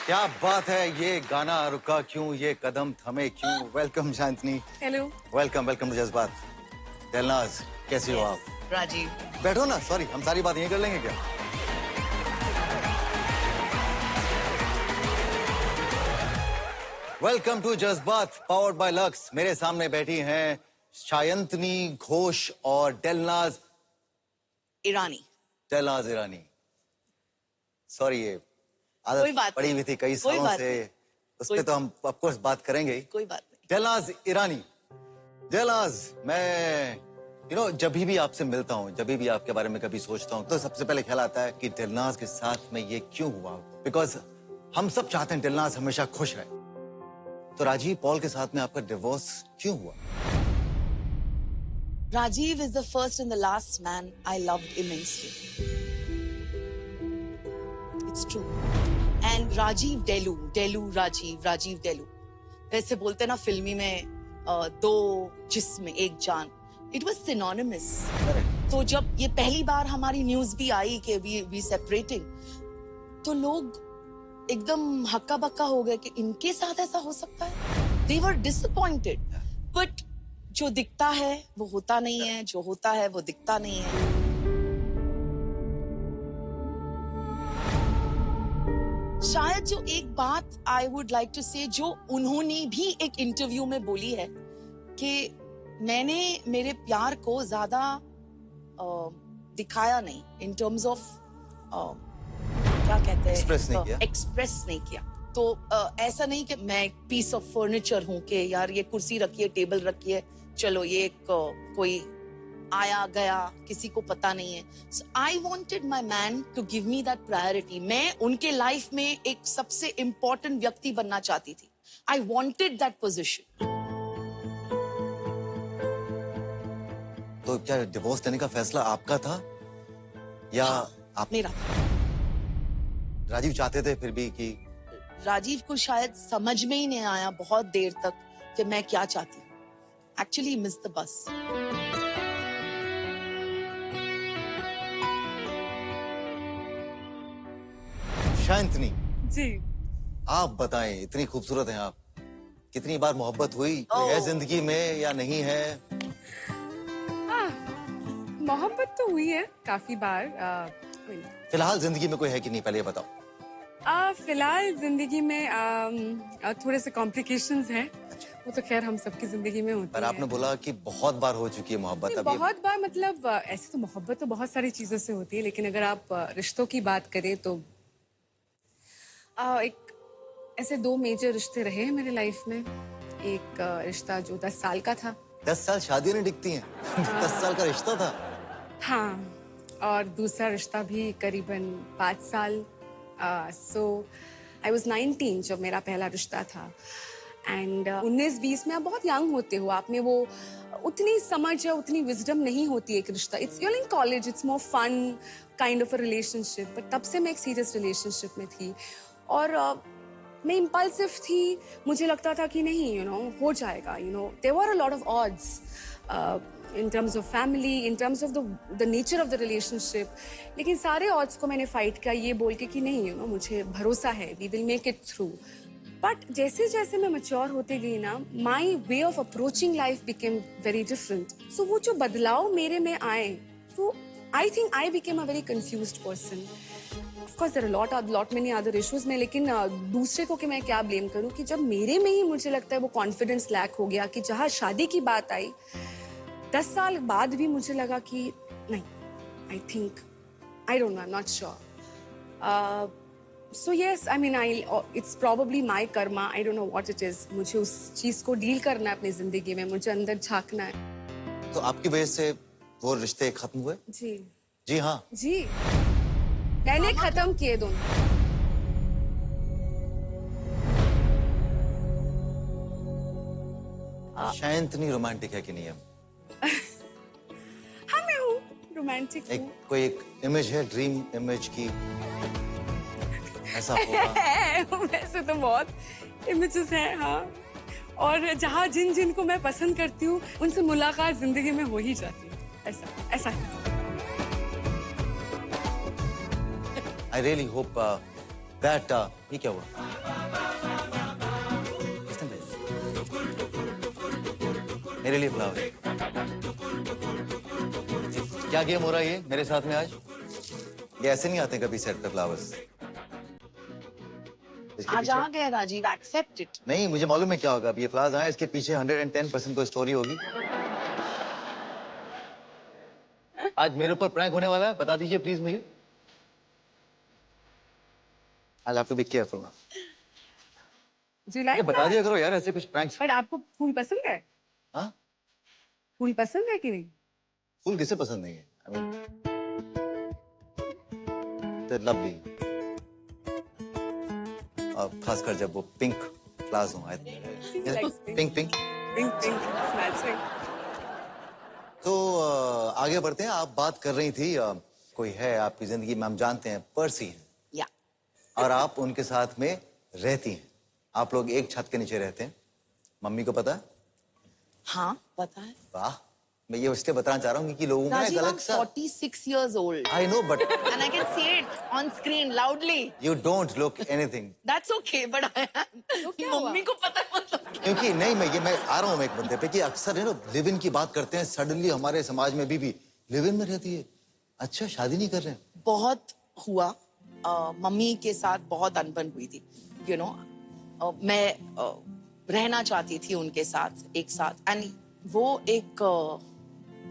क्या बात है, ये गाना रुका क्यों, ये कदम थमे क्यों। Welcome Shantani. Hello. Welcome welcome to Jazbaat. Dilnaz, कैसी हो आप? राजीव। बैठो ना, सॉरी, हम सारी बात यहीं कर लेंगे क्या? वेलकम टू जज्बात पावर्ड बाय लक्स। मेरे सामने बैठी हैं शायंतनी घोष और दिलनाज ईरानी। दिलनाज ईरानी। सॉरी, ये कोई आदत बात पड़ी नहीं। हुई थी कई कोई सालों बात से, नहीं। उस कोई पे तो हम ऑफ कोर्स बात करेंगे ही। कोई बात नहीं। दिलनाज ईरानी, दिलनाज, मैं जब भी आपसे मिलता हूँ, जब भी आपके बारे में कभी सोचता हूँ, तो सबसे पहले ख्याल आता है कि दिलनाज के साथ में ये क्यों हुआ। बिकॉज हम सब चाहते हैं दिलनाज हमेशा खुश रहे। तो राजीव पॉल के साथ में आपका डिवोर्स क्यों हुआ? Rajiv is the first and the last man I loved immensely. It's true. And Rajiv Delu Rajiv Delu. वैसे बोलते ना फिल्मी में दो जिस्म एक जान. It was synonymous. तो जब ये पहली बार हमारी न्यूज भी आई कि we separating, तो लोग एकदम हक्का बक्का हो गए कि इनके साथ ऐसा हो सकता है. They were disappointed. But जो दिखता है वो होता नहीं है, जो होता है वो दिखता नहीं है. शायद जो एक बात I would like to say, जो उन्होंने भी एक इंटरव्यू में बोली है कि मैंने मेरे प्यार को ज्यादा दिखाया नहीं इन टर्म्स ऑफ क्या कहते हैं, एक्सप्रेस नहीं किया. तो ऐसा नहीं कि मैं एक पीस ऑफ फर्नीचर हूँ कि यार ये कुर्सी रखिए, टेबल रखिए, चलो ये एक कोई आया गया, किसी को पता नहीं है. So I wanted my man to give me that priority. मैं उनके लाइफ में एक सबसे इम्पोर्टेंट व्यक्ति बनना चाहती थी. I wanted that position. तो क्या डिवोर्स देने का फैसला आपका था या आप? मेरा. राजीव चाहते थे फिर भी कि? राजीव को शायद समझ में ही नहीं आया बहुत देर तक कि मैं क्या चाहती हूँ. Actually missed the bus. शांतनी जी, आप बताएं, इतनी खूबसूरत हैं आप, कितनी बार मोहब्बत हुई है जिंदगी में या नहीं है? मोहब्बत तो हुई है काफी बार. फिलहाल जिंदगी में कोई है कि नहीं, पहले ये बताओ. फिलहाल जिंदगी में थोड़े से कॉम्प्लिकेशंस हैं. वो तो खैर हम सबकी जिंदगी में होती है. पर आपने बोला कि बहुत बार हो चुकी है मोहब्बत. अभी बहुत बार मतलब ऐसे तो मोहब्बत तो बहुत सारी चीजों से होती है, लेकिन अगर आप रिश्तों की बात करें तो एक ऐसे दो मेजर रिश्ते रहे हैं मेरे लाइफ में. एक रिश्ता जो 10 साल का था. 10 साल शादी नहीं टिकती हैं. 10 साल का रिश्ता था. हाँ, और दूसरा रिश्ता भी करीबन 5 साल. सो आई वॉज 19 जब मेरा पहला रिश्ता था. एंड 19-20 में आप बहुत यंग होते हो, आप में वो उतनी समझ या उतनी विजडम नहीं होती एक रिश्ता. It's you're in college, it's more fun kind of a relationship. But तब से मैं एक सीरियस रिलेशनशिप में थी और मैं इम्पल्सिव थी. मुझे लगता था कि नहीं, हो जाएगा. There were a lot of odds in terms of family, in terms of the nature of the relationship. लेकिन सारे odds को मैंने fight किया ये बोल के कि नहीं, मुझे भरोसा है, we will make it through. But जैसे जैसे मैं mature होते गई ना, my way of approaching life became very different. So वो जो बदलाव मेरे में आए, तो I think I became a very confused person. Of course there are lot many other issues में, लेकिन दूसरे को कि मैं क्या blame करूँ कि जब मेरे में ही मुझे लगता है वो confidence lack हो गया कि जहाँ शादी की बात आई 10 साल बाद भी मुझे लगा कि नहीं, I think, I don't know, I'm not sure. So yes, I mean, it's probably my karma, I don't know what it is. मुझे उस चीज को डील करना है अपनी जिंदगी में, मुझे अंदर झांकना है. तो आपकी वजह से वो रिश्ते खत्म हुए? जी जी हाँ जी, मैंने खत्म किए दोनों. शायंतनी रोमांटिक है कि नहीं है? हाँ, मैं हूँ रोमांटिक. कोई एक इमेज है, ड्रीम इमेज की ऐसा होगा? वैसे तो बहुत इमेजेस हैं, हाँ. और जहाँ जिन को मैं पसंद करती हूँ उनसे मुलाकात जिंदगी में हो ही जाती है. ऐसा I really hope दैट ये क्या हुआ? किसने भेजा? मेरे लिए फ्लावर। क्या गेम हो रहा है ये मेरे साथ में आज? ये ऐसे नहीं आते कभी सेट पे फ्लावर्स। आज आ गए राजीव, एक्सेप्ट इट। नहीं, मुझे मालूम है क्या होगा। अब ये फ्लावर्स आए, इसके पीछे 110% कोई स्टोरी होगी। आज मेरे ऊपर प्रैंक होने वाला है, बता दीजिए प्लीज मुझे। I'll have to be careful now. Do you like बता that? दिया करो यार, ऐसे कुछ प्रैंक्स। But आपको फूल पसंद है? हाँ? फूल पसंद है कि नहीं? फूल किसे पसंद नहीं है? I mean, they're lovely. और खासकर जब वो पिंक फ्लावर्स हों। likes pink. Pink pink. Pink, pink, matching. तो आगे बढ़ते हैं। आप बात कर रही थी कोई है आपकी जिंदगी में, हम जानते हैं पर्सी हैं, या और आप उनके साथ में रहती हैं। आप लोग एक छत के नीचे रहते हैं। मम्मी को पता है? हाँ पता है। वाह, मैं ये इसलिए बताना चाह रहा हूँ कि लोगों में एक राजीव, अलग I'm सा 46 years old I know but and I can see it on screen loudly. You don't look anything. That's okay, but I am. क्या हुआ? मम्मी को पता है मतलब। क्योंकि नहीं, मैं आ रहा हूँ एक बंदे पे कि अक्सर है ना लिव इन की बात करते हैं, सडनली हमारे समाज में भी लिव इन में रहती है। अच्छा, शादी नहीं कर रहे हैं? बहुत हुआ, मम्मी के साथ बहुत अनबन हुई थी, यू नो। मैं रहना चाहती थी उनके साथ एक साथ, एंड वो एक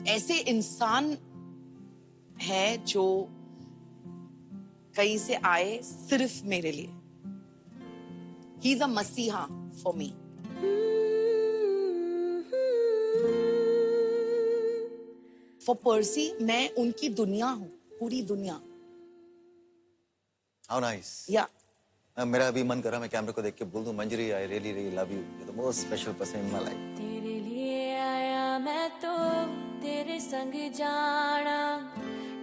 ऐसे इंसान है जो कहीं से आए सिर्फ मेरे लिए। ही इज अ मसीहा फॉर मी। फॉर पर्सी मैं उनकी दुनिया हूँ, पूरी दुनिया। How nice. या मेरा अभी मन करा मैं कैमरे को देख के बोल दूं, Manjari I really really love you, you the most special person in my life. तेरे लिए आया मैं तो तेरे संग जाना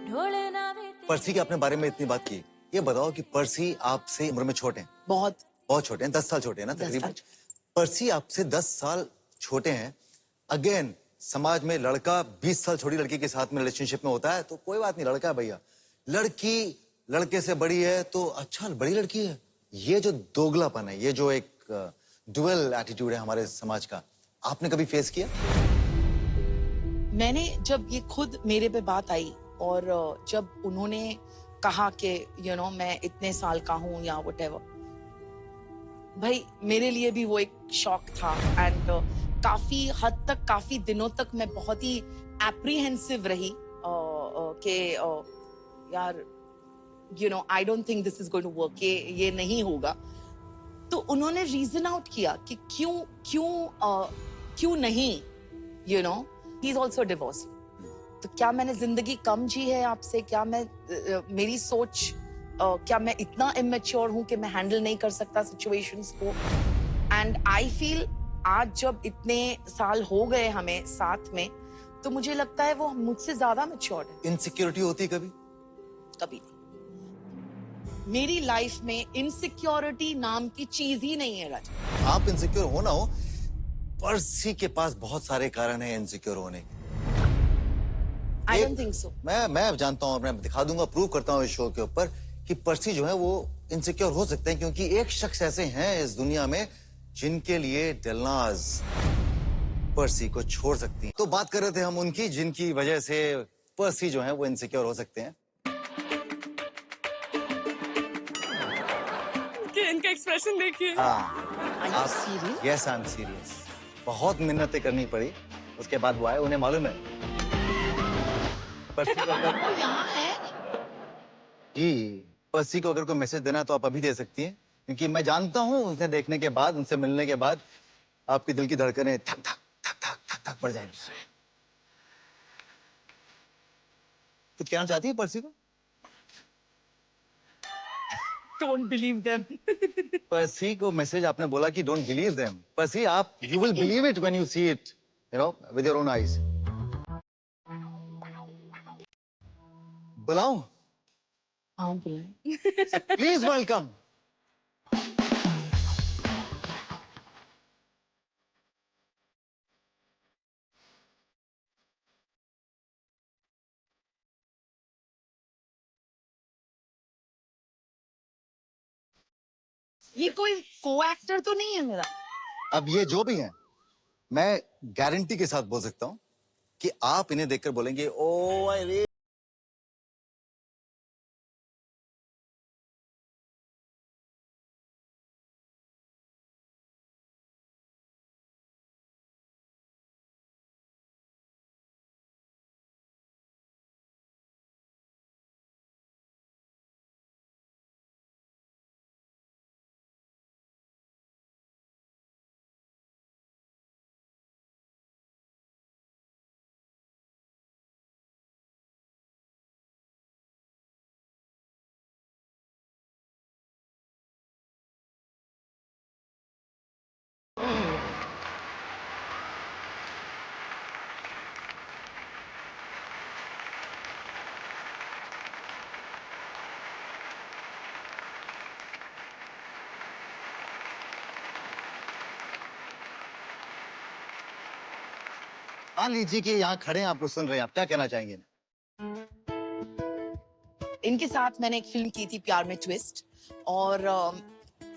ढोलना भी पर्सी के अपने बारे में इतनी बात की, ये बताओ कि पर्सी आपसे उम्र में छोटे हैं? बहुत बहुत छोटे हैं, 10 साल छोटे हैं ना 10 तकरीबन। साल। पर्सी आपसे 10 साल छोटे हैं। अगेन, समाज में लड़का 20 साल छोटी लड़की के साथ में रिलेशनशिप में होता है तो कोई बात नहीं, लड़का है भैया। लड़की लड़के से बड़ी है तो अच्छा, बड़ी लड़की है। ये जो दोगलापन है, ये जो एक डुअल एटीट्यूड है हमारे समाज का, आपने कभी फेस किया? मैंने जब ये खुद मेरे पे बात आई और जब उन्होंने कहा कि यू नो मैं इतने साल का हूं या व्हाटएवर, भाई मेरे लिए भी वो एक शॉक था। एंड काफी हद तक, काफी दिनों तक मैं बहुत ही एप्रीहेंसिव रही कि यार you know I don't think this is going to work, ये नहीं होगा। तो उन्होंने रीजन आउट किया कि क्यों क्यों क्यों नहीं, you know he is also divorce. तो क्या मैंने जिंदगी कम जी है आपसे? क्या मैं मेरी सोच क्या मैं इतना इमेच्योर हूं कि मैं हैंडल नहीं कर सकता सिचुएशंस को? एंड आई फील आज जब इतने साल हो गए हमें साथ में, तो मुझे लगता है वो मुझसे ज्यादा मैच्योर है। इनसिक्योरिटी होती कभी? कभी नहीं। मेरी लाइफ में इनसिक्योरिटी नाम की चीज ही नहीं है राजा। आप इनसिक्योर हो ना हो, पर्सी के पास बहुत सारे कारण हैं इनसिक्योर होने के। आई एक- डोंट थिंक सो। मैं जानता हूं, मैं दिखा दूंगा, प्रूव करता हूं इस शो के ऊपर कि पर्सी जो है वो इनसिक्योर हो सकते हैं, क्योंकि एक शख्स ऐसे हैं इस दुनिया में जिनके लिए दिलनाज पर्सी को छोड़ सकती हैं। तो बात कर रहे थे हम उनकी जिनकी वजह से पर्सी जो है वो इनसिक्योर हो सकते हैं। इनका एक्सप्रेशन देखिए। Are you serious? Yes, I am serious. बहुत मिन्नतें करनी पड़ी, उसके बाद वो आए। उन्हें मालूम है पर्सी को अगर यहाँ है। जी, पर्सी को अगर कोई मैसेज देना है तो आप अभी दे सकती हैं, क्योंकि मैं जानता हूँ उसे देखने के बाद, उनसे मिलने के बाद आपके दिल की धड़कनें धक धक धक धक धक धक बढ़ जाएंगी। कुछ कहना चाहती है पर्सी को? Don't believe them. पर्सी को मैसेज आपने बोला कि डोंट बिलीव देम। पर्सी, आप you will believe it when you see it, you know, with your own eyes. बुलाऊं? हाँ बुलाएं। Please welcome. ये कोई को एक्टर तो नहीं है मेरा? अब ये जो भी है, मैं गारंटी के साथ बोल सकता हूँ कि आप इन्हें देखकर बोलेंगे ओ अरे। मान लीजिए कि यहाँ खड़े हैं, आप लोग सुन रहे हैं, आप क्या कहना चाहेंगे? इनके साथ मैंने एक फिल्म की थी प्यार में ट्विस्ट, और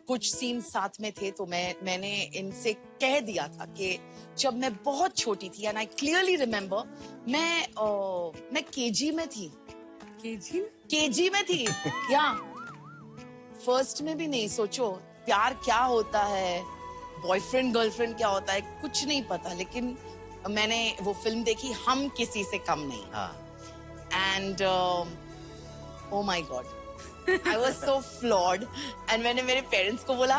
कुछ सीन साथ में थे, तो मैंने इनसे कह दिया था कि जब मैं बहुत छोटी थी, एंड आई क्लियरली रिमेम्बर, मैं केजी में थी। केजी में थी क्या? फर्स्ट में भी नहीं। सोचो प्यार क्या होता है, बॉयफ्रेंड गर्लफ्रेंड क्या होता है, कुछ नहीं पता। लेकिन मैंने वो फिल्म देखी, हम किसी से कम नहीं। And oh my god, I was so flawed. And मैंने मेरे पेरेंट्स को बोला,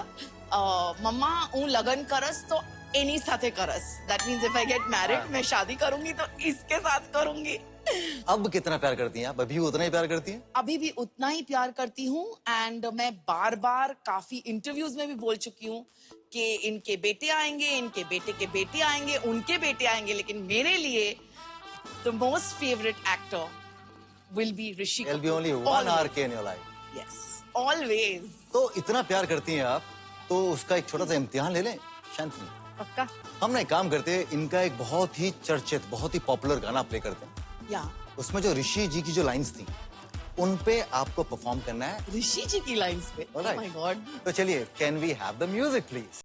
मम्मा हूँ लगन करस तो एनी साथे करस, that means if I get married, मैं शादी करूंगी तो इसके साथ करूंगी। अब कितना प्यार करती हैं आप? अभी भी उतना ही प्यार करती हैं? अभी भी उतना ही प्यार करती हूँ, एंड मैं बार बार काफी इंटरव्यूज में भी बोल चुकी हूँ कि इनके बेटे आएंगे, इनके बेटे के बेटे आएंगे, उनके बेटे आएंगे, लेकिन मेरे लिए the most favorite actor will be Rishi There'll be Kapoor. only one RK in your life. Yes, always. तो इतना प्यार करती हैं आप, तो उसका एक छोटा सा इम्तिहान ले लें शांति। पक्का। हम ना एक काम करते हैं, इनका एक बहुत ही चर्चित, बहुत ही पॉपुलर गाना प्ले करते हैं। या उसमें जो ऋषि जी की जो लाइंस थी, उन पे आपको परफॉर्म करना है। ऋषि जी की लाइंस पे। Oh my God. तो चलिए, can we have the music please?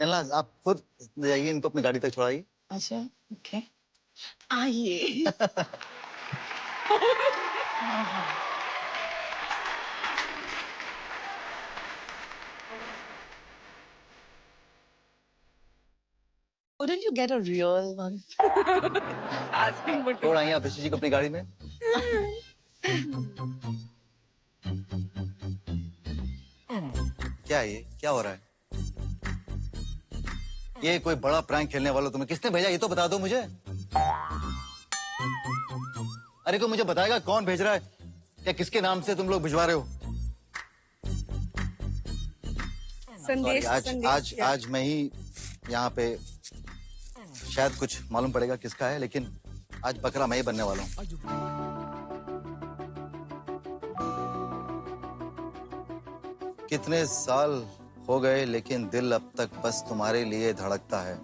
नलाज, आप खुद जाइए, इनको अपनी गाड़ी तक छोड़ाइए। अच्छा, ओके। आइए। Wouldn't you get a real one? छोड़ आइए आप ऋषि जी को अपनी गाड़ी में। क्या है ये? क्या हो रहा है? ये कोई बड़ा प्रैंक खेलने वाला तुम्हें किसने भेजा? ये तो बता दो मुझे। अरे को मुझे बताएगा कौन भेज रहा है? क्या किसके नाम से तुम लोग भिजवा रहे हो? संदेश। आज मैं ही यहाँ पे, शायद कुछ मालूम पड़ेगा किसका है, लेकिन आज बकरा मैं ही बनने वाला हूँ। कितने साल हो गए, लेकिन दिल अब तक बस तुम्हारे लिए धड़कता है।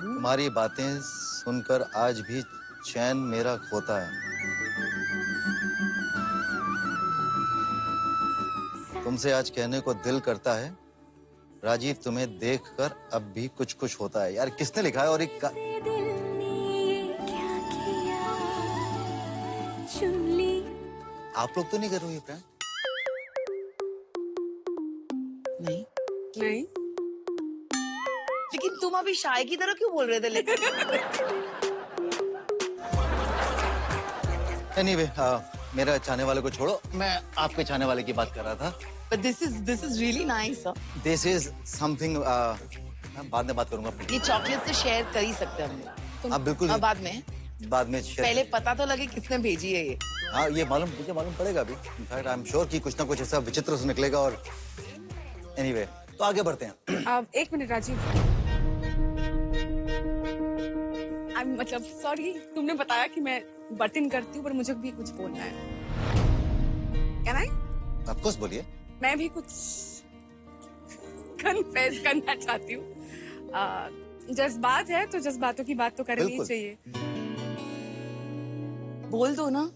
तुम्हारी बातें सुनकर आज भी चैन मेरा खोता है। तुमसे आज कहने को दिल करता है, राजीव तुम्हें देखकर अब भी कुछ कुछ होता है। यार किसने लिखा है? और एक आप लोग तो नहीं कर रहे हो ये प्रैंक? नहीं। नहीं। लेकिन तुम अभी शाय की तरह क्यों बोल रहे थे? लेकिन एनीवे, मेरा चाहने वाले को छोड़ो, मैं आपके चाहने वाले की बात कर रहा था। but this is really nice, sir. This is something, मैं बाद में बात करूंगा। ये चॉकलेट से शेयर कर ही सकते हैं हम लोग। आप बिल्कुल बाद में बाद में share पहले करेंगे। पता तो लगे किसने भेजी है ये। हाँ, ये मुझे मालूम पड़ेगा अभी। इनफैक्ट आई एम श्योर कि कुछ ना कुछ ऐसा विचित्र से निकलेगा। और एनीवे, तो आगे बढ़ते हैं। एक मिनट राजीव, मतलब सॉरी, तुमने बताया कि मैं बटन करती हूँ, पर मुझे भी कुछ बोलना है। Can I? ऑफ कोर्स, बोलिए। मैं भी कुछ कन्फेस करना चाहती हूँ। जज्बात है तो जज्बातों की बात तो करनी ही बिल्कुल। चाहिए। बोल दो ना।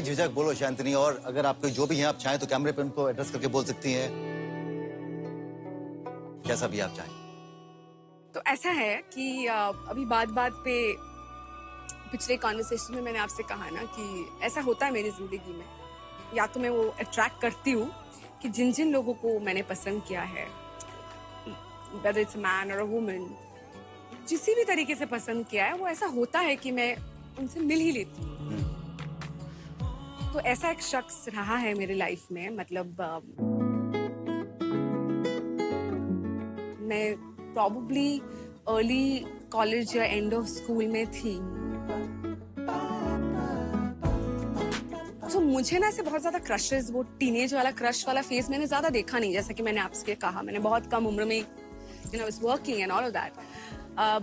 झिझक बोलो शांतनी। और अगर आपको जो भी है आप चाहें तो कैमरे पे उनको एड्रेस करके बोल सकती हैं, जैसा भी आप चाहें। तो ऐसा है कि अभी बात पे पिछले कॉन्वर्सेशन में मैंने आपसे कहा ना कि ऐसा होता है मेरी जिंदगी में, या तो मैं वो अट्रैक्ट करती हूँ कि जिन जिन लोगों को मैंने पसंद किया है, whether it's a man or a woman, जिसी भी तरीके से पसंद किया है, वो ऐसा होता है कि मैं उनसे मिल ही लेती हूँ। तो ऐसा एक शख्स रहा है मेरी लाइफ में, मतलब मैं प्रॉब्ली अर्ली कॉलेज या एंड ऑफ स्कूल में थी। तो मुझे ना ऐसे बहुत ज्यादा क्रशेस, वो टीनेज वाला क्रश वाला फेज मैंने ज्यादा देखा नहीं। जैसा कि मैंने आपसे कहा, मैंने बहुत कम उम्र में I was working and all of that,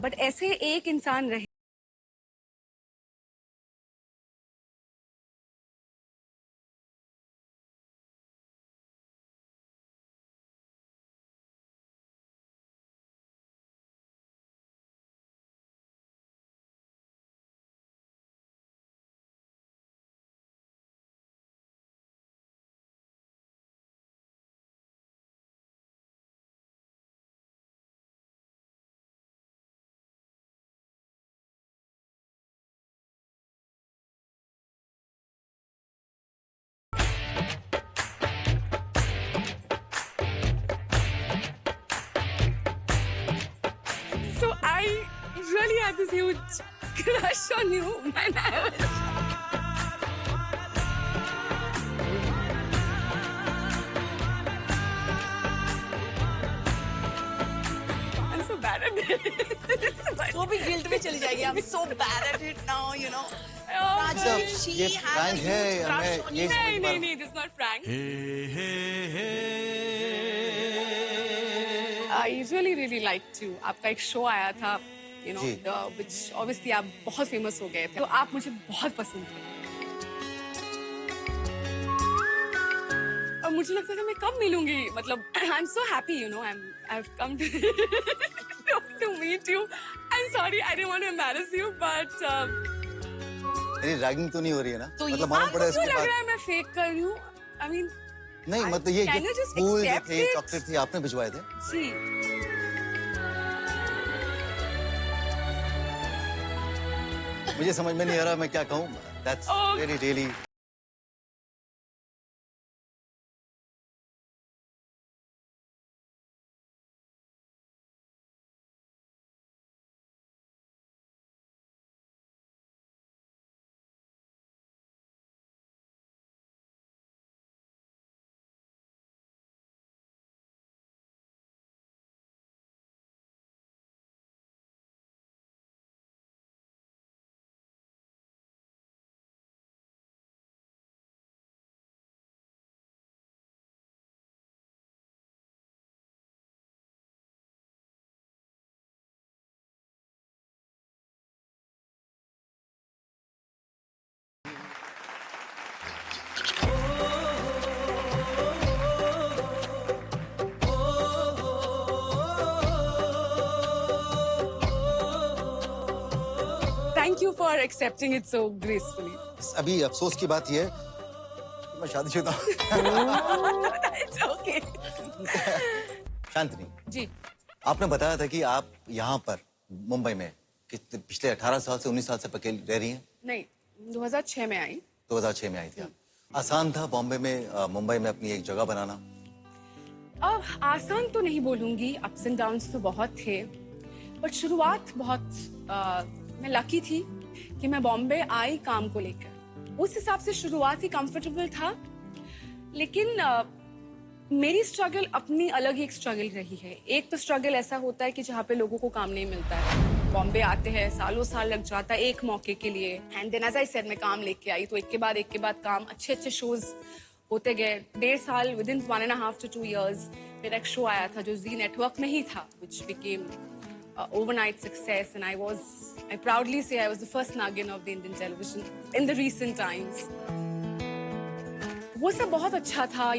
but ऐसे एक इंसान रहे So I really had this huge crush on you when I was... I'm so bad at this. वो भी गिल्ट में चली जाएगी। I'm so bad at it now, you know. मतलब Rajiv, she ये had prank a है, huge crush हमें on ये you. नहीं, this is not prank. I really liked you. आपका एक शो आया था, you know, ji. which obviously आप बहुत फेमस हो गए थे। तो आप मुझे बहुत पसंद थे। और मुझे लगता था मैं कब मिलूंगी, मतलब I'm so happy, you know, I've come to meet you. I'm sorry, I didn't want to embarrass you, but मेरी रैगिंग तो नहीं हो रही है ना? तो मतलब ये मालूम पड़ा क्यों इसके लग बाद। रहा है मैं फेक कर रही हूँ? I mean, नहीं, मतलब ये Can you just फूल जो accept थे, it? चॉकलेट थी, आपने भिजवाए थे। जी। मुझे समझ में नहीं आ रहा मैं क्या कहूँ। That's Oh. really Thank you for accepting it so gracefully. अभी अफसोस की बात यह है कि मैं शादीशुदा हूँ। It's okay. शांतनी, जी। आपने बताया था कि आप यहाँ पर मुंबई में पिछले 18 साल से 19 साल से अकेली रह रही हैं। नहीं, 2006 में आई। 2006 में आई थी आप। आसान था बॉम्बे में मुंबई में अपनी एक जगह बनाना? अब आसान तो नहीं बोलूंगी, अप्स एंड डाउन्स तो बहुत थे, बट शुरुआत बहुत मैं लकी थी कि मैं बॉम्बे आई काम को लेकर। उस हिसाब से शुरुआत ही कंफर्टेबल था, लेकिन मेरी स्ट्रगल अपनी अलग ही एक स्ट्रगल रही है। एक तो स्ट्रगल ऐसा होता है कि जहाँ पे लोगों को काम नहीं मिलता है, बॉम्बे आते हैं, सालों साल लग जाता है एक मौके के लिए। And then as I said मैं काम लेके आई, तो एक के बाद काम, अच्छे शोज होते गए। 1.5 साल, विद इन 1.5 to 2 years मेरा एक शो आया था जो जी नेटवर्क में ही था, which became overnight success, and I proudly say I was the first Nagin of the Indian television in the recent times. वो सब बहुत अच्छा था,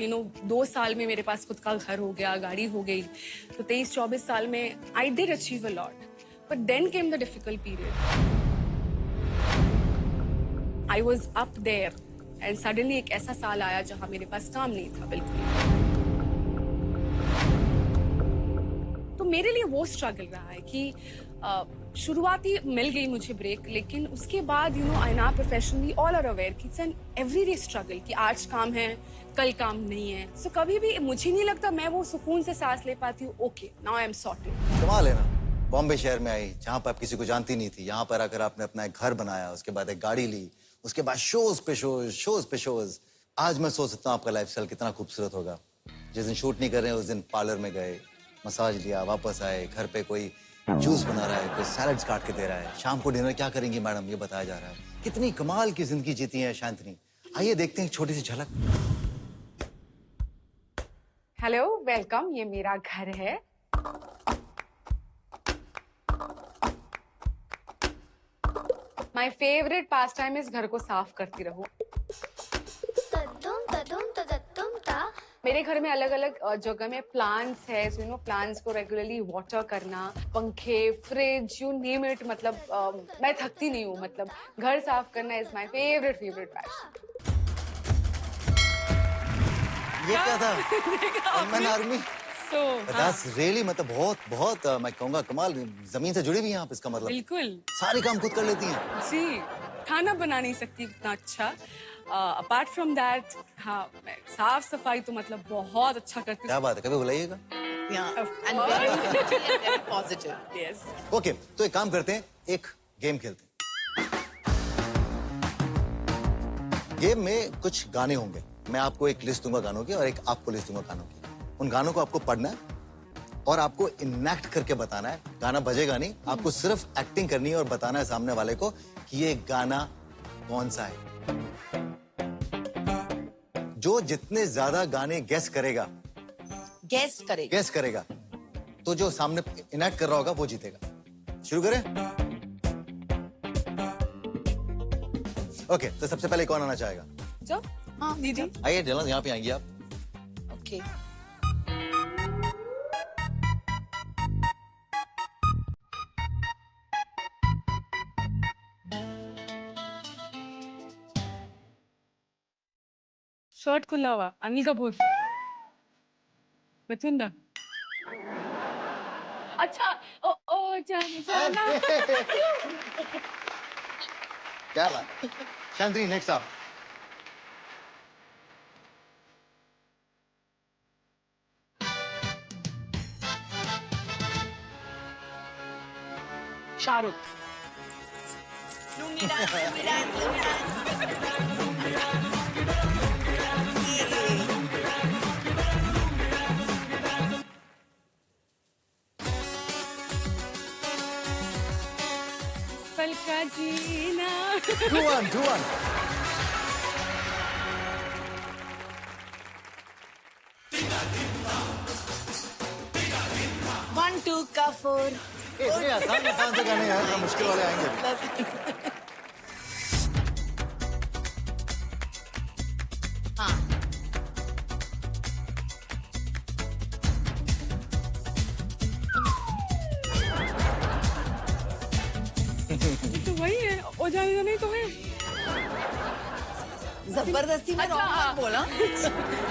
2 साल में मेरे पास खुद का घर हो गया, गाड़ी हो गई। तो 23-24 साल में I did achieve a lot, but then came the difficult period. I was up there, and suddenly एक ऐसा साल आया जहां मेरे पास काम नहीं था बिल्कुल। तो मेरे लिए वो स्ट्रगल रहा है कि शुरुआती मिल गई मुझे ब्रेक, लेकिन उसके बाद आई ना प्रोफेशनली ऑल आर अवेयर कि इट्स एन एवरीडे स्ट्रगल कि आज काम है, कल काम नहीं है। सो कभी भी मुझे नहीं लगता मैं वो सुकून से सांस ले पाती हूँ। Okay, now I am sorted. कमाल है ना, बॉम्बे शहर में आई जहाँ पर आप किसी को जानती नहीं थी, यहाँ पर आकर आपने अपना एक घर बनाया, उसके बाद एक गाड़ी ली, उसके बाद शोज पे शोज। आज मैं सोच सकता हूँ आपका लाइफस्टाइल कितना खूबसूरत होगा। जिस दिन शूट नहीं कर रहे हैं उस दिन पार्लर में गए, मसाज लिया, वापस आए, घर पे कोई जूस बना रहा है, कोई सैलड्स काट के दे रहा है, शाम को डिनर क्या करेंगी मैडम ये बताया जा रहा है। कितनी कमाल की जिंदगी जीती है शांतनी। आइए देखते हैं एक छोटी सी झलक। हेलो, वेलकम, ये मेरा घर है। My favourite pass time is घर को साफ करती रहूं। मेरे घर में अलग अलग जगह में प्लांट्स है, सो प्लांट्स को रेगुलरली वाटर करना, पंखे, फ्रिज, यू नेम इट। मतलब मैं थकती नहीं हूँ, मतलब घर साफ करना इज माय फेवरेट पैशन। ये क्या था? Indian army. That's really, मतलब बहुत मैं कहूँगा कमाल। जमीन से जुड़ी हुई हैं आप, इसका मतलब बिल्कुल सारे काम खुद कर लेती हैं। जी, खाना बना नहीं सकती इतना अच्छा। अपार्ट फ्रॉम दैट, हाँ, मैं साफ सफाई तो मतलब बहुत अच्छा करती हूँ। क्या बात है, कभी बुलाइएगा। And very positive. Yes. Okay, तो एक काम करते हैं, एक गेम खेलते हैं। गेम में कुछ गाने होंगे, मैं आपको एक लिस्ट दूंगा गानों की और एक आपको लिस्ट दूंगा गानों की। उन गानों को आपको पढ़ना है और आपको इनैक्ट करके बताना है। गाना बजेगा नहीं, आपको सिर्फ एक्टिंग करनी है और बताना है सामने वाले को कि ये गाना कौन सा है। जो जितने ज्यादा गाने गेस करेगा, तो जो सामने इनैक्ट कर रहा होगा वो जीतेगा। शुरू करें? ओके, तो सबसे पहले कौन आना चाहेगा? जो हाँ दीदी, आइए जलन, यहाँ पे आएंगी आप। Okay. शर्ट खुला हुआ, अनिल कपूर, बचुंदा। अच्छा, ओ जाना। क्या बात। शांति, नेक्स्ट आप। शाहरुख। Lungi dance. पल का जीना। 2-1. One, two का 4. इतने आसान से गाने यार, ना मुश्किल वाले आएंगे। हाँ, तो वही है, ओ जाने नहीं तो है। जबरदस्ती में अच्छा, रॉन्ग बोला।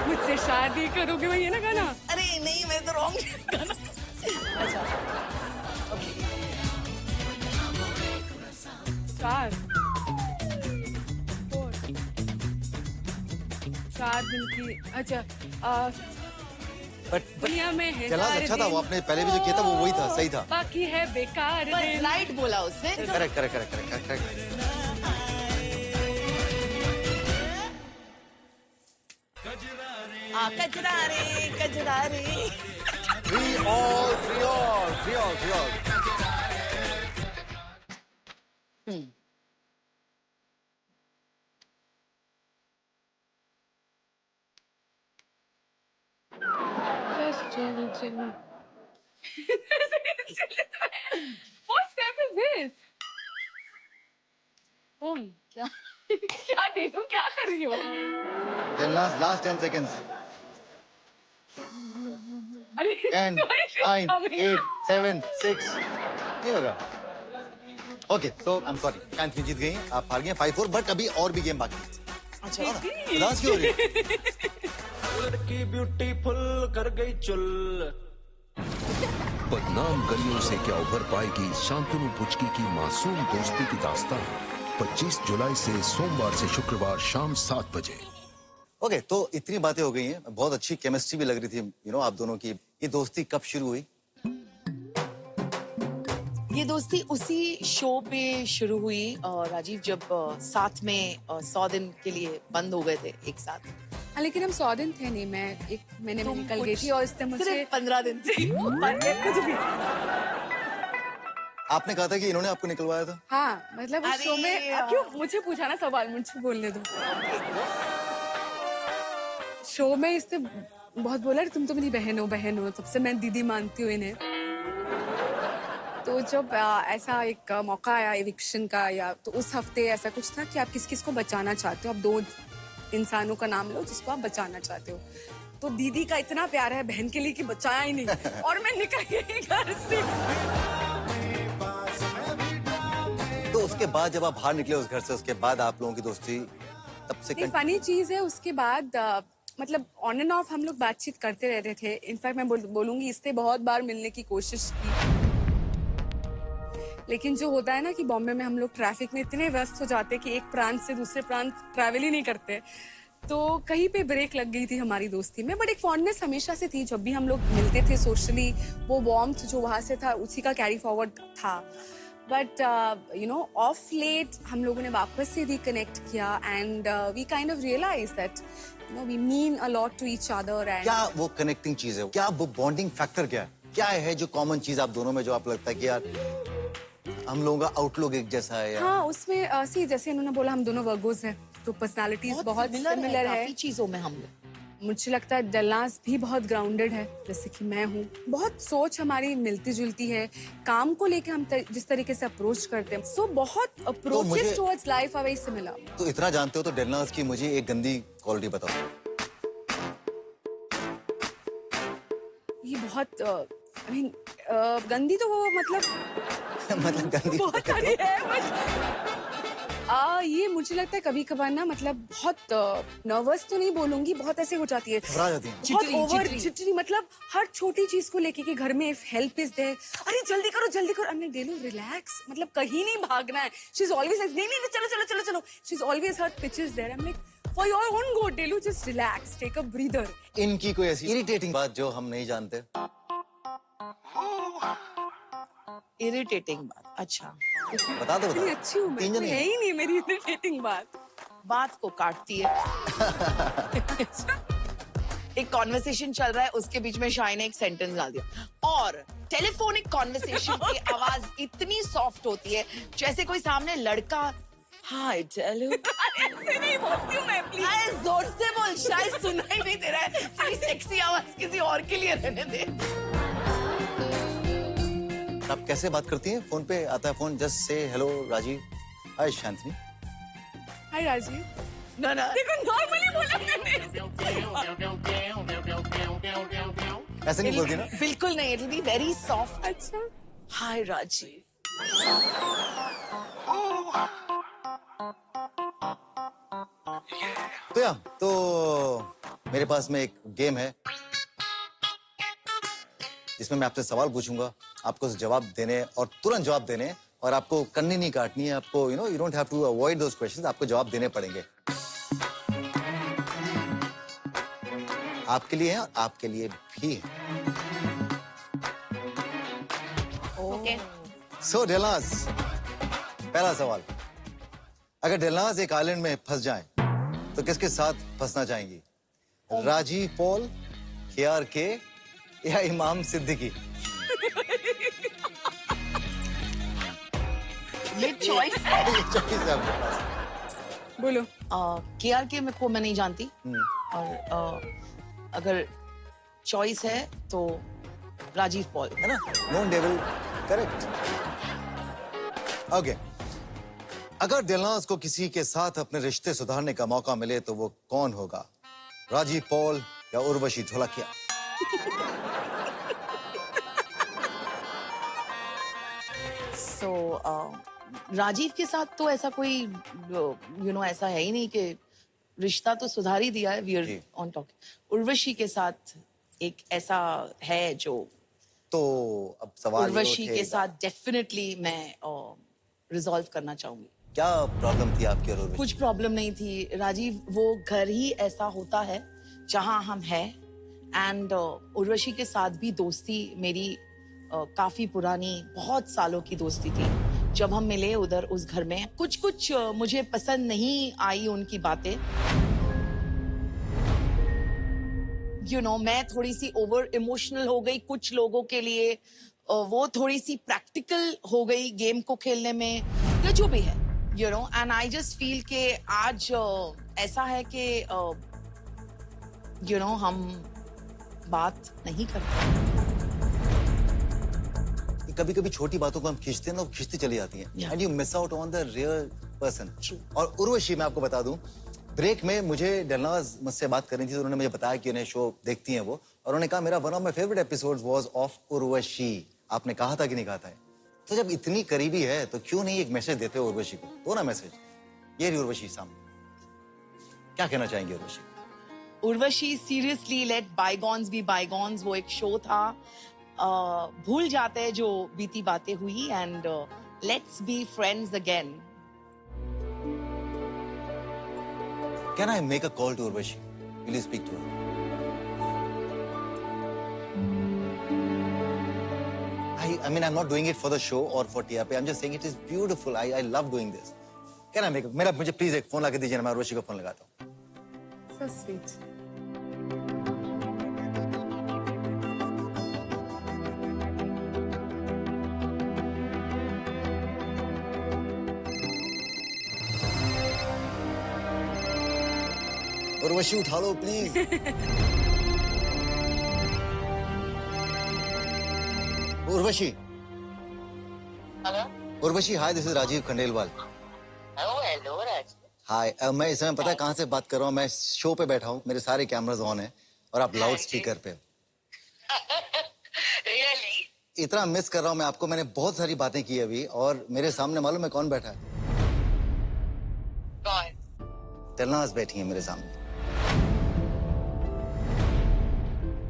मुझसे शादी करोगे, वही है ना गाना? अरे नहीं, मैं तो रॉन्ग गाना। अच्छा, चार 4 दिन की। अच्छा, बट दुनिया में है चला अच्छा था वो, आपने पहले भी जो किया था वो वही था, सही था। बाकी है बेकार बस दिन। राइट बोला उसने। Correct. कजरारे। 3 all. What step is this? Oh, क्या क्या डेलू क्या कर रही हो? Delnaz, last 10 seconds. अरे 10, 9, 8, 7, 6. नहीं होगा. Okay, so I'm sorry. शांति जीत गई. आप हार गए 5-4, बट अभी और भी गेम बाकी है. अच्छा उदास क्यों हो रही है? लड़की ब्यूटीफुल कर गई चुल। बदनाम गलियों से क्या उभर पाएगी शांतनु पुचकी की मासूम दोस्ती की दास्तान। 25 जुलाई से सोमवार से शुक्रवार शाम 7 बजे। ओके, तो इतनी बातें हो गई हैं. बहुत अच्छी केमिस्ट्री भी लग रही थी आप दोनों की. ये दोस्ती कब शुरू हुई? ये दोस्ती उसी शो पे शुरू हुई राजीव, जब साथ में 100 दिन के लिए बंद हो गए थे एक साथ. हाँ, लेकिन हम 100 दिन थे नहीं, मैं 1 महीने में निकल गई थी और इसने मुझसे सिर्फ 15 दिन थे. कुछ भी. आपने कहा था कि इन्होंने आपको निकलवाया था. हाँ, मतलब उस शो में क्यों मुझे पूछा ना सवाल, मुझे बोलने दो. शो में इसने बहुत बोला तुम तो मेरी बहन हो, तब से मैं दीदी मानती हूँ इन्हें. तो जब ऐसा एक मौका आया एविक्शन का, या तो उस हफ्ते ऐसा कुछ था कि आप किस किस को बचाना चाहते हो, आप 2 इंसानों का नाम लो जिसको आप बचाना चाहते हो. तो दीदी का इतना प्यार है बहन के लिए कि बचाया ही नहीं और मैं निकल गई घर से. तो उसके बाद जब आप बाहर निकले उस घर से, उसके बाद आप लोगों की दोस्ती तब से फनी चीज है, उसके बाद मतलब ऑन एंड ऑफ हम लोग बातचीत करते रहते थे. इनफैक्ट मैं बोलूंगी इससे बहुत बार मिलने की कोशिश की, लेकिन जो होता है ना कि बॉम्बे में हम लोग ट्रैफिक में इतने व्यस्त हो जाते कि एक प्रांत से दूसरे प्रांत ट्रैवल ही नहीं करते, तो कहीं पे ब्रेक लग गई थी हमारी दोस्ती में. बट एक फॉन्डनेस हमेशा से थी, जब भी हम लोग मिलते थे सोशली, वो वार्मथ जो वहाँ से था उसी का कैरी फॉरवर्ड था. बट ऑफ लेट हम लोगों ने वापस से रिकनेक्ट किया and we kind of realise that we mean a lot to each other. And क्या वो कनेक्टिंग चीज है, क्या वो बॉन्डिंग फैक्टर क्या है जो कॉमन चीज आप दोनों में जो आप लगता है कि यार हम लोगों का आउटलुक एक जैसा है? हाँ, उसमें जैसे इन्होंने बोला हम दोनों वर्गोस हैं, तो पर्सनालिटीज बहुत सिमिलर है काफी चीजों में हम लोग. मुझे लगता है डलनाज भी बहुत ग्राउंडेड है, जैसे कि मैं हूँ. बहुत सोच हमारी मिलती जुलती है, काम को लेके हम जिस तरीके से अप्रोच करते हैं, सो बहुत approaches towards life are very similar. तो इतना जानते हो तो डलनाज की मुझे एक गंदी क्वालिटी बताओ. ये बहुत गंदी तो वो मतलब गंदी बहुत सारी है, बट ये मुझे लगता है कभी कभार ना, मतलब बहुत नर्वस तो नहीं बोलूंगी, बहुत ऐसे हो जाती है, घबरा जाती है. बहुत ओवर चिटरी, मतलब हर छोटी चीज को लेके कि घर में इफ हेल्प इज देयर, अरे जल्दी करो. हमने डेलू रिलैक्स, मतलब कहीं नहीं भागना है. शी इज ऑलवेज नहीं चलो. She is always her pitches there. I am like for your own good delu, just relax, take a breather. इनकी कोई ऐसी इरिटेटिंग बात जो हम नहीं जानते? इरिटेटिंग बात? अच्छा, बता दो. इतनी अच्छी हूँ मैं, कोई है ही नहीं मेरी इरिटेटिंग बात को काटती है. एक कॉन्वर्सेशन चल रहा है, उसके बीच में शाही ने एक सेंटेंस डाल दिया, और टेलीफोनिक कॉन्वर्सेशन की आवाज इतनी सॉफ्ट होती है जैसे कोई सामने लड़का हाय टेलू. ऐसे नहीं बोलती हूँ मैं, प्लीज. अरे जोर से बोल, शायद सुना ही नहीं दे रहा है. तेरी सेक्सी आवाज किसी और के लिए रहने दे. आप कैसे बात करती हैं? फोन पे आता है फोन, जस्ट से hello Rajiv, hi Shantani. Hi Rajiv. ना देखो नॉर्मली बोला मैंने. ऐसे नहीं बोलती ना? बिल्कुल नहीं, it will be very soft. अच्छा, हाय राजीव. तो मेरे पास में एक गेम है जिसमें मैं आपसे सवाल पूछूंगा, आपको जवाब देने और तुरंत जवाब देने, और आपको कन्नी नहीं काटनी है. आपको you don't have to avoid those questions, आपको जवाब देने पड़ेंगे. आपके लिए है और आपके लिए भी है. ओके. सो डेलनाज, पहला सवाल, अगर डेलनाज एक आइलैंड में फंस जाए तो किसके साथ फंसना चाहेंगी? राजीव पॉल, KRK या इमाम सिद्दीकी? ये चॉइस है। ये choice है आपके पास। बोलो। KRK में को मैं नहीं जानती, और अगर चॉइस है तो राजीव पॉल। है ना? Known devil, correct. ओके, अगर दिलनाज को किसी के साथ अपने रिश्ते सुधारने का मौका मिले तो वो कौन होगा? राजीव पॉल या उर्वशी ढोलकिया? सो राजीव के साथ तो ऐसा कोई ऐसा है ही नहीं कि रिश्ता तो सुधार ही दिया है, वी आर जी। On talk. उर्वशी के साथ एक ऐसा है जो तो अब सवाल ये उर्वशी के उठेगा, साथ डेफिनेटली मैं रिजॉल्व करना चाहूंगी। क्या प्रॉब्लम थी आपकी और उर्वशी? कुछ प्रॉब्लम नहीं थी राजीव, वो घर ही ऐसा होता है जहां हम हैं। एंड उर्वशी के साथ भी दोस्ती मेरी काफी पुरानी, बहुत सालों की दोस्ती थी। जब हम मिले उधर उस घर में, कुछ मुझे पसंद नहीं आई उनकी बातें। मैं थोड़ी सी ओवर इमोशनल हो गई कुछ लोगों के लिए, वो थोड़ी सी प्रैक्टिकल हो गई गेम को खेलने में, या जो भी है, एंड आई जस्ट फील के आज ऐसा है कि हम बात नहीं करते। कभी कभी छोटी बातों को हम खींचते हैं ना, वो खींचती चली जाती हैं, Yeah. And you miss out on the real person. True. और उर्वशी, मैं आपको बता दूं, ब्रेक में मुझे दिलनाज मुझसे बात कर रही थी, तो उन्होंने मुझे बताया कि उन्हें शो देखती हैं वो, और उन्होंने कहा मेरा one of my favourite episodes was of Urvashi. आपने कहा था कि नहीं कहा था? तो जब इतनी करीबी है तो क्यों नहीं एक मैसेज देते हो उर्वशी को? दो ना मैसेज। ये रही उर्वशी सामने, क्या कहना चाहेंगे Urvashi? Urvashi, seriously let bygones be bygones. वो एक शो था, भूल जाते हैं जो बीती बातें हुई, and let's be friends again. Can I make a call to Urvashi? Will you speak to her? I mean, I'm not doing it for the show or for TRP. I'm just saying it is beautiful. I love doing this. Can I make मुझे please एक phone ला के दीजिए ना, मैं उर्वशी को phone लगाता हूँ। So sweet. Urvashi उठा लो please. Urvashi. Hello. Urvashi, hi, this is Rajiv Khandelwal. Hello Raj. Hi, मैं इस समय पता है कहाँ से बात कर रहा हूँ? मैं शो पे बैठा हूँ, मेरे सारे कैमरास ऑन है और आप लाउड स्पीकर पे हो। रियली? इतना मिस कर रहा हूँ मैं आपको। मैंने बहुत सारी बातें की अभी, और मेरे सामने मालूम है कौन बैठा है? कौन? दिलनाज बैठी है मेरे सामने,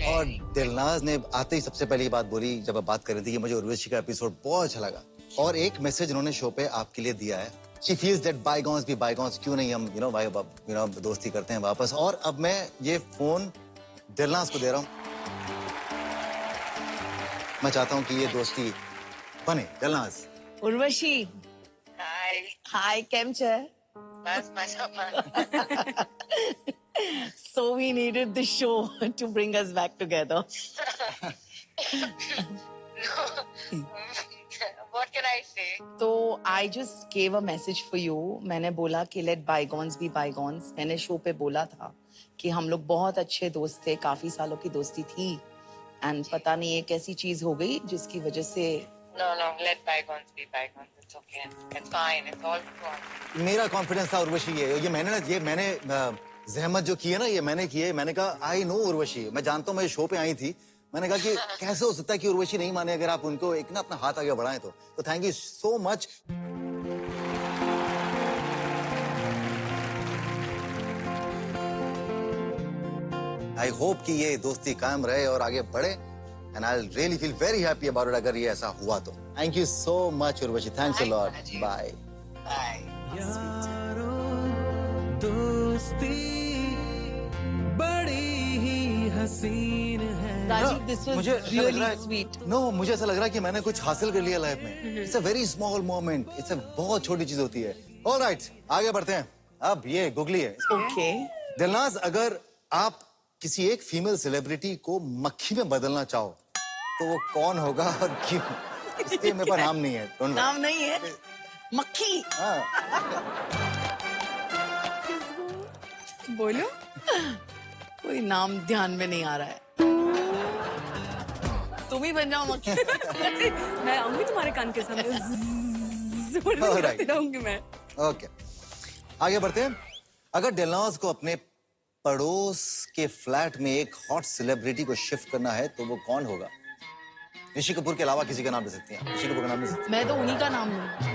और दिलनाज ने आते ही सबसे पहली बात बोली जब आप बात कर रही थी कि मुझे उर्वशी का एपिसोड बहुत अच्छा लगा, और एक मैसेज उन्होंने शो पे आपके लिए दिया है। She feels that bygones be bygones, क्यों नहीं हम दोस्ती करते हैं वापस। और अब मैं ये फोन दिलनाज को दे रहा हूँ, मैं चाहता हूँ कि ये दोस्ती बने। दिलनाज। उर्वशी, हाय। हाय, केम छे? बस मजा। So we needed the show to bring us back together. What can I say? तो I just gave a message for you. मैंने बोला कि let bygones be bygones. मैंने शो पे बोला था कि हम लोग बहुत अच्छे दोस्त थे, काफी सालों की दोस्ती थी, एंड पता नहीं एक ऐसी चीज हो गई जिसकी वजह से। No, let bygones be bygones. It's okay. It's fine. It's all gone. मेरा कॉन्फिडेंस था उर्वशी, ये मैंने जहमत जो की है ना, ये मैंने की है। मैंने कहा आई नो उर्वशी, मैं जानता हूँ, मैं शो पे आई थी, मैंने कहा कि कैसे हो सकता है कि उर्वशी नहीं माने अगर आप उनको एक ना अपना हाथ आगे बढ़ाएं तो thank you so much. I hope कि ये दोस्ती कायम रहे और आगे बढ़े, and I really feel very happy about it अगर ये ऐसा हुआ तो। Thank you so much Urvashi, thanks a lot, bye. Bye. दोस्ती बड़ी ही हसीन है। Rajiv, this was really sweet. No, मुझे ऐसा लग रहा है कि मैंने कुछ हासिल कर लिया लाइफ में। It's a very small moment, it's a बहुत छोटी चीज होती है। ऑलराइट, आगे बढ़ते हैं। अब ये गुगली है। Okay. दिलनाज, अगर आप किसी एक फीमेल सेलिब्रिटी को मक्खी में बदलना चाहो तो वो कौन होगा और क्यों? इसके मेरे पास नाम नहीं है। Don't worry. नाम नहीं है? मक्खी। हाँ, बोलो। कोई नाम ध्यान में नहीं आ रहा है। तुम ही बन जाओ मक्खी। मैं आऊंगी तुम्हारे कान के सामने, Alright. करती रहूंगी मैं। ओके, आगे बढ़ते हैं। अगर डेलनॉज को अपने पड़ोस के फ्लैट में एक हॉट सेलिब्रिटी को शिफ्ट करना है तो वो कौन होगा? ऋषि कपूर के अलावा किसी का नाम ले सकती हैं। ऋषि कपूर का नाम ले सकती हैं। मैं तो उन्हीं का नाम लूंगी।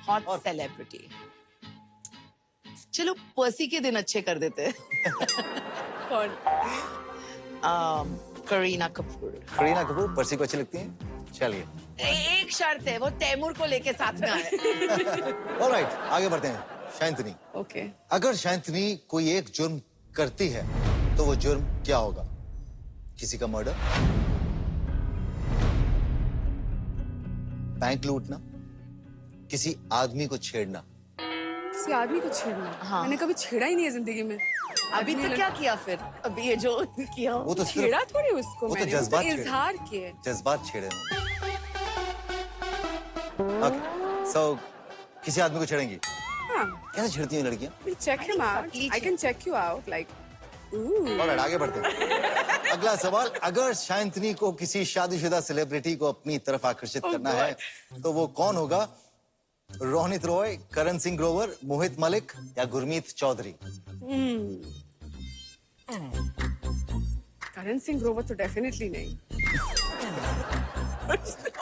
Hot celebrity. चलो पर्सी के दिन अच्छे कर देते हैं। कौन? करीना कपूर। करीना कपूर पर्सी को अच्छी लगती हैं? चलिए, एक शर्त है, वो तैमूर को लेके साथ में आए। ऑलराइट, आगे बढ़ते हैं। शांतनी, ओके। अगर शांतनी कोई एक जुर्म करती है तो वो जुर्म क्या होगा? किसी का मर्डर, बैंक लूटना, किसी आदमी को छेड़ना? किसी आदमी को छेड़ना? हाँ। मैंने कभी छेड़ा ही नहीं है जिंदगी में। अभी आदमी तो ने- क्या किया फिर? अभी ये जो किया वो तो छेड़ा सिर्फ थोड़ी उसको वो तो मैंने, जज्बात उसको छेड़े। इजहार किए। जज्बात छेड़े होंगे। ओके, सो किसी आदमी को छेड़ेंगी? हाँ, कैसे छेड़ती हैं लड़कियां? check him out. subtly I can check you out. Like, ooh. Alright, आगे बढ़ते हैं। अगला सवाल, अगर शांतनी को किसी शादीशुदा सेलिब्रिटी को अपनी तरफ आकर्षित करना है तो वो कौन होगा? रोहित रॉय, करण सिंह ग्रोवर, मोहित मलिक या गुरमीत चौधरी? करण सिंह ग्रोवर तो डेफिनेटली नहीं।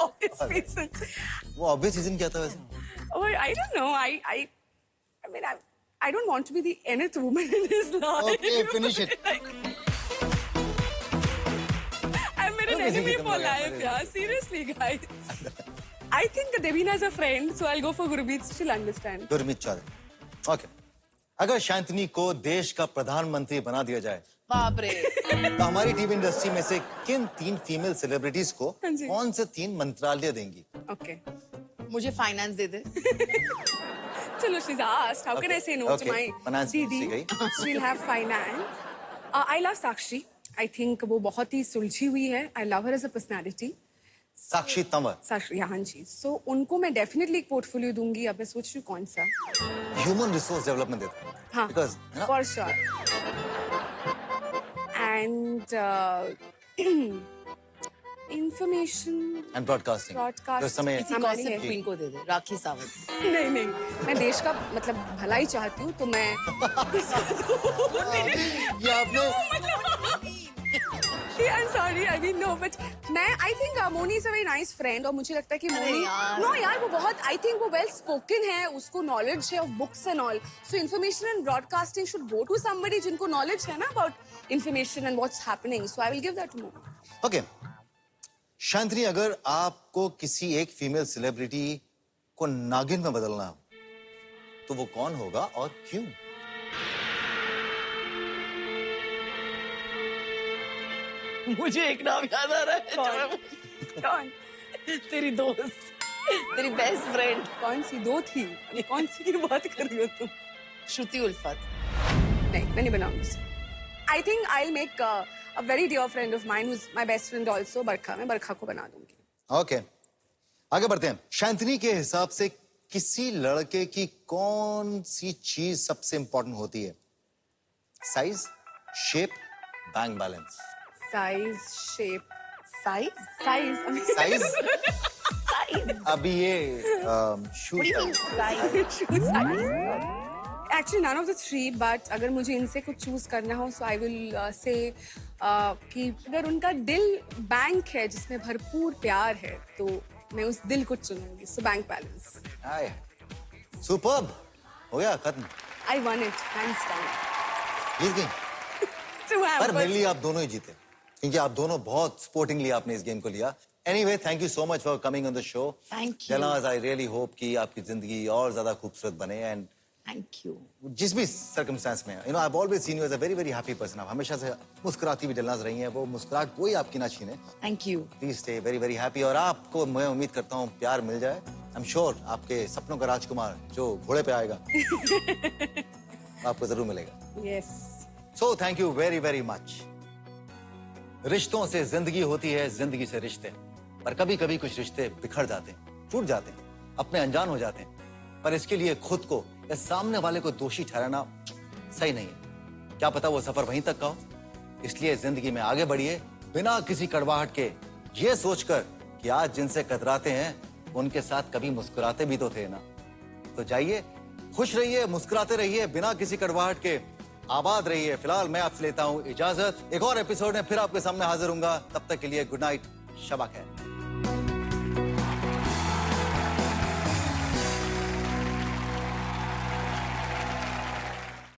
Obvious reason. वो ऑब्वियस रीजन क्या था वैसे? Or I don't know. I mean, I don't want to be the nth woman in his life. Okay, finish it. I'm an किसी enemy की for तुम life, yeah. Seriously, guys. I think Devina is a friend, so I'll go for Gurmeet. She'll understand. Gurmeet Choudhary. Okay, अगर शांतनी को देश का प्रधानमंत्री बना दिया जाए बाप रे। तो हमारी टीवी इंडस्ट्री में से किन 3 फीमेल सेलिब्रिटीज को हाँ जी। कौन से 3 मंत्रालय देंगी? Okay. मुझे finance they they. Chalo, she's asked. How can I say no Okay. to my Finance Didi? सीख गई। She'll have finance. I love Sakshi. I think वो बहुत ही सुलझी हुई है. I love her as a personality. साक्षी तंवर। साक्षी, हाँ जी. So उनको मैं definitely एक पोर्टफोलियो दूंगी. अब मैं सोच रही हूँ कौन सा. ह्यूमन रिसोर्स डेवलपमेंट देता है। हाँ. Because, है ना? For sure. And information. And broadcasting. Broadcast- उस समय किसी हमारी गॉसिप है। क्वीन को दे दे, राखी सावंत। नहीं नहीं, मैं देश का मतलब भलाई चाहती हूँ तो मैं ये आपने I'm sorry, I mean no, but मैं I think Moni is a very nice friend और मुझे लगता है कि अरे मोनी यार। no यार वो बहुत I think वो well spoken है, उसको knowledge है of books and all, so information and broadcasting should go to somebody जिनको knowledge है ना about information and what's happening, so I will give that to Moni. Okay, Shantani, अगर आपको किसी एक फीमेल सेलिब्रिटी को नागिन में बदलना हो तो वो कौन होगा और क्यों? मुझे एक नाम याद आ रहा है। कौन तेरी दोस्त, तेरी बेस्ट फ्रेंड कौन सी दो थी, कौन सी की बात कर रही हो तुम? श्रुति उल्फत। नहीं, मैं नहीं बनाऊंगी। I think I'll make a very dear friend of mine who's my best friend also, बरखा। मैं बरखा को बना दूंगी। ओके, आगे बढ़ते हैं। शांतनी के हिसाब से किसी लड़के की कौन सी चीज सबसे इंपॉर्टेंट होती है? Size, shape, bank balance? Size, shape, size? Size, size? Size? अभी ये shoes size? Actually, none of the 3, but अगर मुझे इनसे कुछ चूज करना हो, so I will say कि अगर उनका दिल बैंक है जिसमें भरपूर प्यार है, तो मैं उस दिल को चुनूंगी। So bank balance. सुपर्ब, हो गया खत्म, I won it, hands down. जीत गई। To have, पर but- मेरे लिए आप दोनों ही जीते क्योंकि आप दोनों बहुत स्पोर्टिंगली आपने इस गेम को लिया। Anyway, thank you so much for coming on the show. Thank you. Dilnaz, I really hope कि आपकी जिंदगी और ज्यादा खूबसूरत बने एंड थैंक यू। जिस भी सर्कमस्टेंस में, you know, I have always seen you as a very very happy person. आप हमेशा से मुस्कुराती हुई डेलनॉज रही हैं, वो मुस्कुराहट कोई आपकी ना छीने। Thank you. Please stay very very happy और आपको मैं उम्मीद करता हूँ प्यार मिल जाए। आई एम श्योर आपके सपनों का राजकुमार जो घोड़े पे आएगा आपको जरूर मिलेगा। Yes. So thank you very very much. रिश्तों से जिंदगी होती है, जिंदगी से रिश्ते। पर कभी कभी कुछ रिश्ते बिखर जाते हैं, टूट जाते हैं, अपने अनजान हो जाते हैं। पर इसके लिए खुद को या सामने वाले को दोषी ठहराना सही नहीं है। क्या पता वो सफर वहीं तक का हो। इसलिए जिंदगी में आगे बढ़िए बिना किसी कड़वाहट के, ये सोचकर कि आज जिनसे कतराते हैं उनके साथ कभी मुस्कुराते भी तो थे ना। तो जाइए, खुश रहिए, मुस्कुराते रहिए, बिना किसी कड़वाहट के आबाद रहिए। फिलहाल मैं आपसे लेता हूं इजाजत। एक और एपिसोड में फिर आपके सामने हाजिर होऊंगा। तब तक के लिए गुड नाइट, शबा खैर।